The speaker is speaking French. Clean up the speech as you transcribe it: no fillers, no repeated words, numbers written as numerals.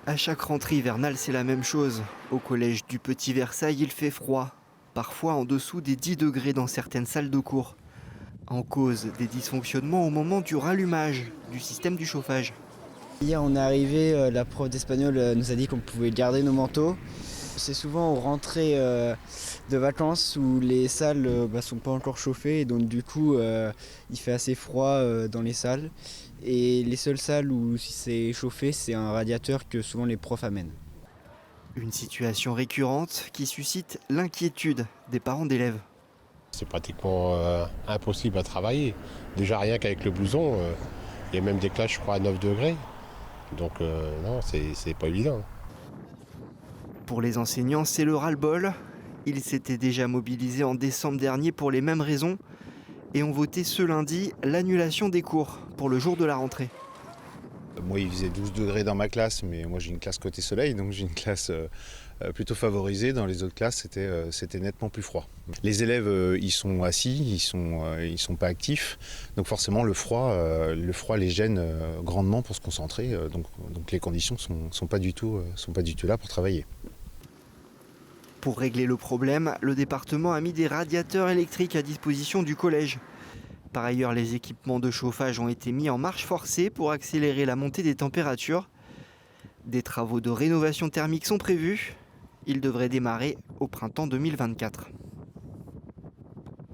À chaque rentrée hivernale, c'est la même chose. Au collège du Petit Versailles, il fait froid, parfois en dessous des 10 degrés dans certaines salles de cours. En cause des dysfonctionnements au moment du rallumage du système du chauffage. Hier on est arrivé, la prof d'espagnol nous a dit qu'on pouvait garder nos manteaux. C'est souvent aux rentrées de vacances où les salles sont pas encore chauffées et donc du coup il fait assez froid dans les salles. Et les seules salles où si c'est chauffé, c'est un radiateur que souvent les profs amènent. Une situation récurrente qui suscite l'inquiétude des parents d'élèves. C'est pratiquement impossible à travailler. Déjà rien qu'avec le blouson, il y a même des classes je crois à 9 degrés. Donc non, c'est pas évident. Pour les enseignants, c'est le ras-le-bol. Ils s'étaient déjà mobilisés en décembre dernier pour les mêmes raisons et ont voté ce lundi l'annulation des cours pour le jour de la rentrée. Moi, il faisait 12 degrés dans ma classe, mais moi j'ai une classe côté soleil, donc j'ai une classe plutôt favorisée. Dans les autres classes, c'était nettement plus froid. Les élèves, ils sont assis, ils sont pas actifs, donc forcément le froid les gêne grandement pour se concentrer. Donc les conditions sont pas du tout là pour travailler. Pour régler le problème, le département a mis des radiateurs électriques à disposition du collège. Par ailleurs, les équipements de chauffage ont été mis en marche forcée pour accélérer la montée des températures. Des travaux de rénovation thermique sont prévus. Ils devraient démarrer au printemps 2024.